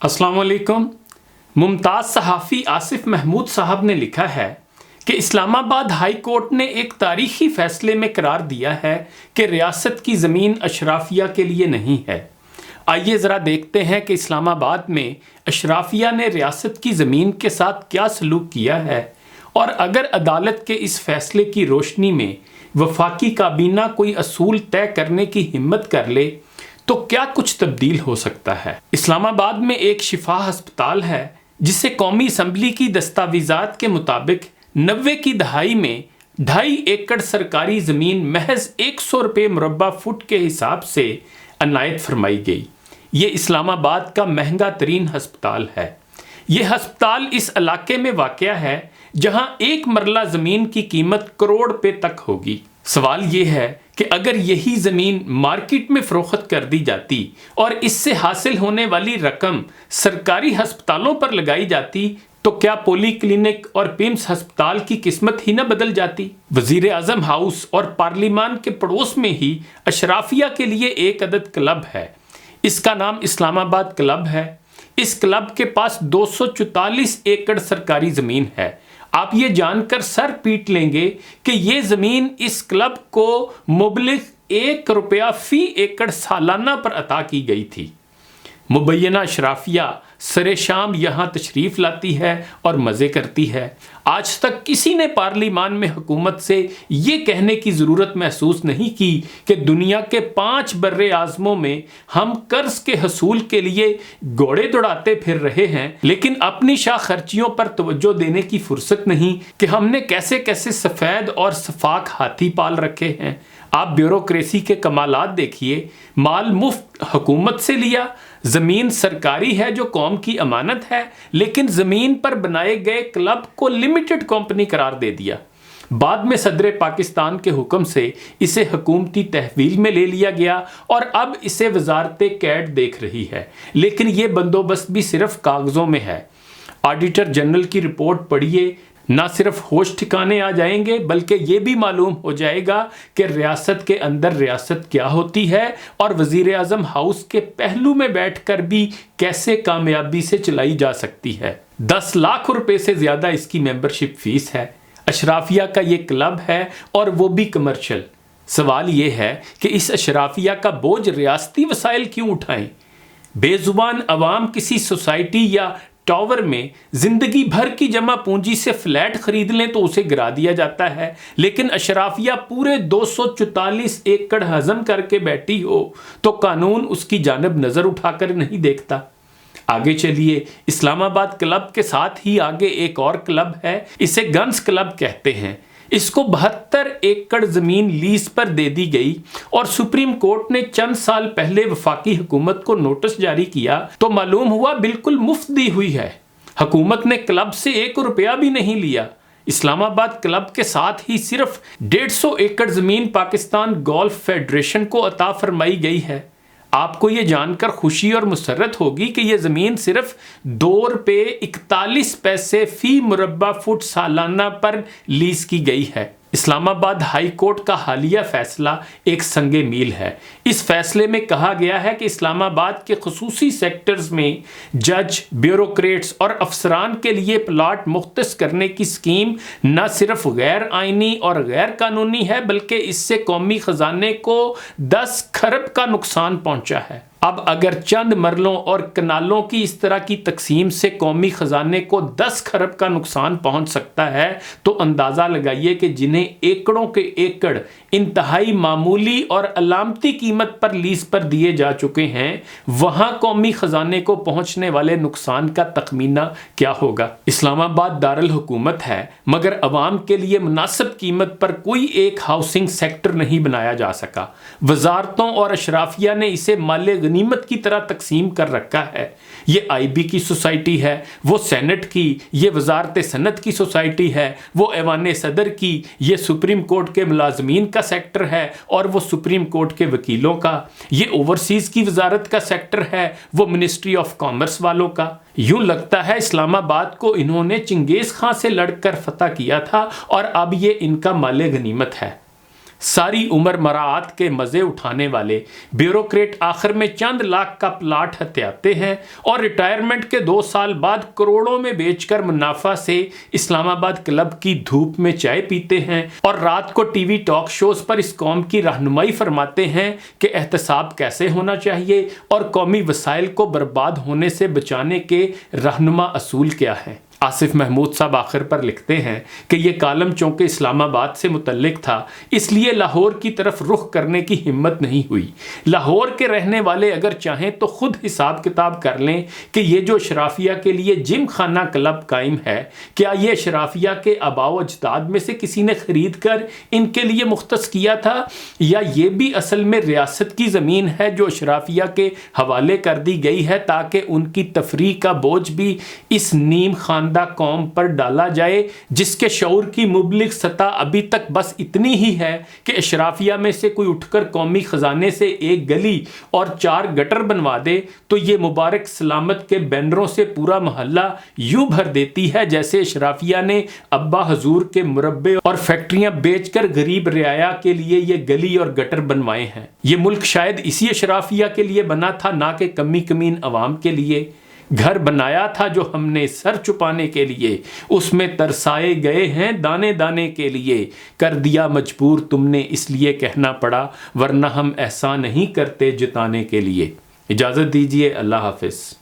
السلام علیکم۔ ممتاز صحافی آصف محمود صاحب نے لکھا ہے کہ اسلام آباد ہائی کورٹ نے ایک تاریخی فیصلے میں قرار دیا ہے کہ ریاست کی زمین اشرافیہ کے لیے نہیں ہے۔ آئیے ذرا دیکھتے ہیں کہ اسلام آباد میں اشرافیہ نے ریاست کی زمین کے ساتھ کیا سلوک کیا ہے، اور اگر عدالت کے اس فیصلے کی روشنی میں وفاقی کابینہ کوئی اصول طے کرنے کی ہمت کر لے تو کیا کچھ تبدیل ہو سکتا ہے۔ اسلام آباد میں ایک شفا ہسپتال ہے جسے قومی اسمبلی کی دستاویزات کے مطابق 90 کی دہائی میں 2.5 ایکڑ سرکاری زمین محض 100 روپے مربع فٹ کے حساب سے عنایت فرمائی گئی۔ یہ اسلام آباد کا مہنگا ترین ہسپتال ہے۔ یہ ہسپتال اس علاقے میں واقع ہے جہاں ایک مرلہ زمین کی قیمت کروڑ روپے تک ہوگی۔ سوال یہ ہے کہ اگر یہی زمین مارکیٹ میں فروخت کر دی جاتی اور اس سے حاصل ہونے والی رقم سرکاری ہسپتالوں پر لگائی جاتی تو کیا پولی کلینک اور پیمز ہسپتال کی قسمت ہی نہ بدل جاتی؟ وزیر اعظم ہاؤس اور پارلیمان کے پڑوس میں ہی اشرافیہ کے لیے ایک عدد کلب ہے۔ اس کا نام اسلام آباد کلب ہے۔ اس کلب کے پاس 244 ایکڑ سرکاری زمین ہے۔ آپ یہ جان کر سر پیٹ لیں گے کہ یہ زمین اس کلب کو مبلغ 1 روپیہ فی ایکڑ سالانہ پر عطا کی گئی تھی۔ مبینہ اشرافیہ سر شام یہاں تشریف لاتی ہے اور مزے کرتی ہے۔ آج تک کسی نے پارلیمان میں حکومت سے یہ کہنے کی ضرورت محسوس نہیں کی کہ دنیا کے 5 بر اعظموں میں ہم قرض کے حصول کے لیے گھوڑے دوڑاتے پھر رہے ہیں، لیکن اپنی شاہ خرچیوں پر توجہ دینے کی فرصت نہیں کہ ہم نے کیسے کیسے سفید اور شفاف ہاتھی پال رکھے ہیں۔ آپ بیوروکریسی کے کمالات دیکھیے۔ مال مفت حکومت سے لیا، زمین سرکاری ہے جو قوم کی امانت ہے، لیکن زمین پر بنائے گئے کلب کو لمیٹڈ کمپنی قرار دے دیا۔ بعد میں صدر پاکستان کے حکم سے اسے حکومتی تحویل میں لے لیا گیا اور اب اسے وزارت کیڈ دیکھ رہی ہے، لیکن یہ بندوبست بھی صرف کاغذوں میں ہے۔ آڈیٹر جنرل کی رپورٹ پڑھیے، نہ صرف ہوش ٹھکانے آ جائیں گے بلکہ یہ بھی معلوم ہو جائے گا کہ ریاست کے اندر ریاست کیا ہوتی ہے اور وزیر اعظم ہاؤس کے پہلو میں بیٹھ کر بھی کیسے کامیابی سے چلائی جا سکتی ہے۔ 10 لاکھ روپے سے زیادہ اس کی ممبرشپ فیس ہے۔ اشرافیہ کا یہ کلب ہے اور وہ بھی کمرشل۔ سوال یہ ہے کہ اس اشرافیہ کا بوجھ ریاستی وسائل کیوں اٹھائیں؟ بے زبان عوام کسی سوسائٹی یا ٹاور میں زندگی بھر کی جمع پونجی سے فلیٹ خرید لیں تو اسے گرا دیا جاتا ہے، لیکن اشرافیہ پورے 244 ایکڑ ہضم کر کے بیٹھی ہو تو قانون اس کی جانب نظر اٹھا کر نہیں دیکھتا۔ آگے چلیے، اسلام آباد کلب کے ساتھ ہی آگے ایک اور کلب ہے، اسے گنز کلب کہتے ہیں۔ اس کو 72 ایکڑ زمین لیز پر دے دی گئی اور سپریم کورٹ نے چند سال پہلے وفاقی حکومت کو نوٹس جاری کیا تو معلوم ہوا بالکل مفت دی ہوئی ہے۔ حکومت نے کلب سے 1 روپیہ بھی نہیں لیا۔ اسلام آباد کلب کے ساتھ ہی صرف 150 ایکڑ زمین پاکستان گولف فیڈریشن کو عطا فرمائی گئی ہے۔ آپ کو یہ جان کر خوشی اور مسرت ہوگی کہ یہ زمین صرف 2 روپے 41 پیسے فی مربع فٹ سالانہ پر لیز کی گئی ہے۔ اسلام آباد ہائی کورٹ کا حالیہ فیصلہ ایک سنگ میل ہے۔ اس فیصلے میں کہا گیا ہے کہ اسلام آباد کے خصوصی سیکٹرز میں جج، بیوروکریٹس اور افسران کے لیے پلاٹ مختص کرنے کی اسکیم نہ صرف غیر آئینی اور غیر قانونی ہے بلکہ اس سے قومی خزانے کو 10 کھرب کا نقصان پہنچا ہے۔ اب اگر چند مرلوں اور کنالوں کی اس طرح کی تقسیم سے قومی خزانے کو 10 کھرب کا نقصان پہنچ سکتا ہے تو اندازہ لگائیے کہ جنہیں ایکڑوں کے ایکڑ انتہائی معمولی اور علامتی قیمت پر لیز پر دیے جا چکے ہیں، وہاں قومی خزانے کو پہنچنے والے نقصان کا تخمینہ کیا ہوگا؟ اسلام آباد دارالحکومت ہے مگر عوام کے لیے مناسب قیمت پر کوئی ایک ہاؤسنگ سیکٹر نہیں بنایا جا سکا۔ وزارتوں اور اشرافیہ نے اسے مال غنیمت کی طرح تقسیم کر رکھا ہے۔ یہ آئی بی کی سوسائٹی ہے، وہ سینٹ کی، یہ وزارت صنعت کی سوسائٹی ہے، وہ ایوان صدر کی، یہ سپریم کورٹ کے ملازمین کا سیکٹر ہے اور وہ سپریم کورٹ کے وکیلوں کا، یہ اوورسیز کی وزارت کا سیکٹر ہے، وہ منسٹری آف کامرس والوں کا۔ یوں لگتا ہے اسلام آباد کو انہوں نے چنگیز خان سے لڑ کر فتح کیا تھا اور اب یہ ان کا مال غنیمت ہے۔ ساری عمر مراعات کے مزے اٹھانے والے بیوروکریٹ آخر میں چند لاکھ کا پلاٹ ہتھیاتے ہیں اور ریٹائرمنٹ کے 2 سال بعد کروڑوں میں بیچ کر منافع سے اسلام آباد کلب کی دھوپ میں چائے پیتے ہیں اور رات کو ٹی وی ٹاک شوز پر اس قوم کی رہنمائی فرماتے ہیں کہ احتساب کیسے ہونا چاہیے اور قومی وسائل کو برباد ہونے سے بچانے کے رہنما اصول کیا ہیں۔ آصف محمود صاحب آخر پر لکھتے ہیں کہ یہ کالم چونکہ اسلام آباد سے متعلق تھا اس لیے لاہور کی طرف رخ کرنے کی ہمت نہیں ہوئی۔ لاہور کے رہنے والے اگر چاہیں تو خود حساب کتاب کر لیں کہ یہ جو اشرافیہ کے لیے جم خانہ کلب قائم ہے، کیا یہ اشرافیہ کے آباء و اجداد میں سے کسی نے خرید کر ان کے لیے مختص کیا تھا، یا یہ بھی اصل میں ریاست کی زمین ہے جو اشرافیہ کے حوالے کر دی گئی ہے تاکہ ان کی تفریح کا بوجھ بھی اس نیم خاندہ قوم پر ڈالا جائے جس کے شعور کی مبلغ سطح ابھی تک بس اتنی ہی ہے کہ اشرافیہ میں سے کوئی اٹھ کر قومی خزانے سے ایک گلی اور 4 گٹر بنوا دے تو یہ مبارک سلامت کے بینروں سے پورا محلہ یوں بھر دیتی ہے جیسے اشرافیہ نے ابا حضور کے مربے اور فیکٹریاں بیچ کر غریب رعایا کے لیے یہ گلی اور گٹر بنوائے ہیں۔ یہ ملک شاید اسی اشرافیہ کے لیے بنا تھا، نہ کہ کمی کمین عوام کے لیے۔ گھر بنایا تھا جو ہم نے سر چھپانے کے لیے، اس میں ترسائے گئے ہیں دانے دانے کے لیے، کر دیا مجبور تم نے اس لیے کہنا پڑا ورنہ ہم احسان نہیں کرتے جتانے کے لیے۔ اجازت دیجیے، اللہ حافظ۔